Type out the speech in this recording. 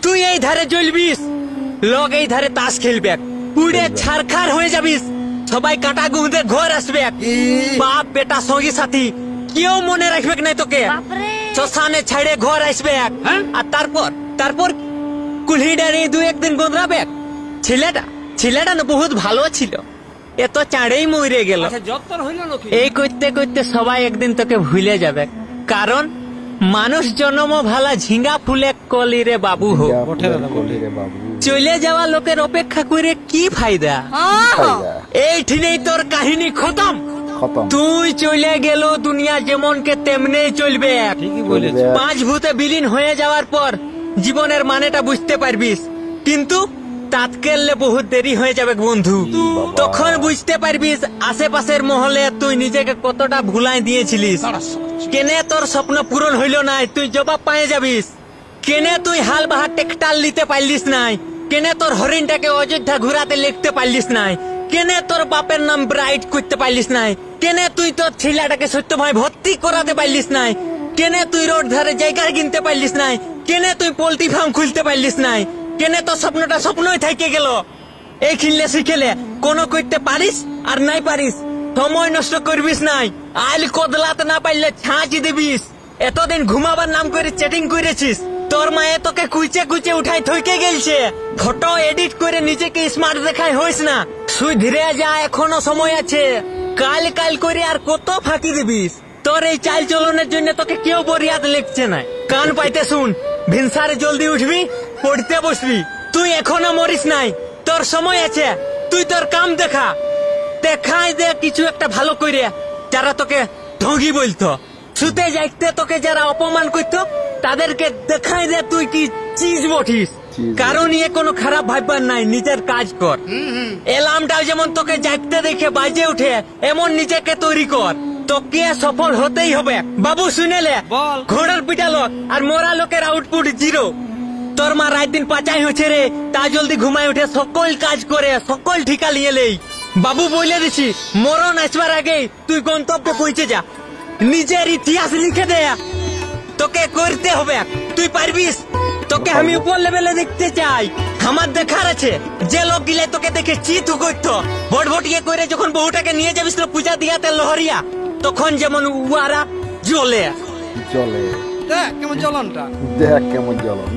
তুই এই ধারে জ্বলবিস, লোক এই ধারে তাস খেলবে, পুড়ে ছারখার হয়ে যাবিস, সবাই কাটা গুঁদে ঘর আসবে, বাপ বেটা সঙ্গী সাথী কেউ মনে রাখবে নাই তোকে, শ্মশানে ছাড়ে ঘর আসবে, আর তারপর কুলহি ডারে দু একদিন গোদরাবে। ছেলেটা না বহুত ভালো ছিল, এত চাঁড়েই মরে গেল। এই করতে করতে সবাই একদিন তোকে ভুলে যাবে, কারণ মানুষ জন্ম ভালা ঝিঙ্গা ফুলে কলি রে বাবু হোক। চলে যাওয়া লোকের অপেক্ষা করে কি ফায়দা? এইখানেই তোর কাহিনী খতম। তুই চলে গেল, দুনিয়া যেমন কে তেমনি চলবে। 5 ভূতে বিলীন হয়ে যাওয়ার পর জীবনের মানেটা বুঝতে পারবিস, কিন্তু তাৎকালে বহুত দেরি হয়ে যাবে বন্ধু। তখন বুঝতে পারবিস আশেপাশের মহলে তুই নিজেকে কতটা ভুলাই দিয়েছিলিস, কেনে তোর স্বপ্ন পূরণ হইল নাই তুই জবাব পায়ে যাবিস, কেনে তুই হাল বাহার টেকটাল নিতে পারলিস নাই, কেনে তোর হরিণটাকে অযোধ্যা ঘুরাতে লিখতে পারলিস নাই, কেনে তোর বাপের নাম ব্রাইট করতে পারলিস নাই, কেনে তুই তোর ছেলেটাকে সত্যভাবে ভর্তি করাতে পারলিস নাই, কেনে তুই রোড ধারে জায়গা কিনতে পারলিস নাই, কেনে তুই পোল্ট্রি ফার্ম খুলতে পারলিস নাই, কেনে তোর স্বপ্নটা স্বপ্নই থেকে গেল। এই খিললে শিখেলে কোনো করতে পারিস আর নাই পারিস, সময় নষ্ট করবিস নাই। আইল কদলাতে না পারলে ছাঁচ দিবিস। এতদিন ঘুমাবার নাম করে চ্যাটিং করেছিস, তোর মায়ে তোকে কুইচে কুইচে উঠাই থইকে গেলছে। ফটো এডিট করে নিজেকে স্মার্ট দেখাই হইস না, শুই ধীরে যা, এখনো সময় আছে। কাল করে আর কত ফাঁকি দিবিস? তোর এই চাল চলনের জন্য তোকে কেউ বরিয়াত লিখছে না। কান পাইতে শুন, ভিনসারে জলদি উঠবি, পড়তে বসবি। তুই এখনো মরিস নাই, তোর সময় আছে। তুই তোর কাম দেখাই দে কিছু একটা ভালো করে। যারা তোকে ঢঙ্গি বলতো, শুতে যাইতে তোকে যারা অপমান করতো, তাদেরকে দেখাই দে তুই কি চিজ বঠিস। কারণ ইয়ে কোনো খারাপ ভাববার নাই, নিজের কাজ কর। এলার্মটাও যেমন তোকে জাগতে দেখে বাজে উঠে, এমন নিজেকে তৈরি কর। তোকে সফল হতেই হবে বাবু। শুনেলে ঘোড়ার পিটা লোক আর মোরা লোকের আউটপুট 0। তোর মা রাত দিন পাচাই হচ্ছে রে, তা জলদি ঘুমায় উঠে সকল কাজ করে সকল ঠিকা নিয়ে লেই। বাবু বলে দিছি, মরণ আসবার আগে তুই গন্তব্যে পৌঁছে যা, নিজের ইতিহাস লিখে দে। তোকে করতে হবে, তুই পারবিস। তোকে আমি উপর লেভেলে দেখতে চাই। আমার দেখার আছে যে লোক গিলে তোকে দেখে চিত করতো, ভটভটিয়ে করে যখন বহুটাকে নিয়ে যাবিস তো পূজা দিয়াতে লহরিয়া, তখন যেমন উয়ারা জ্বলে। দেখ কেমন জ্বলনটা, দেখ কেমন জ্বলন।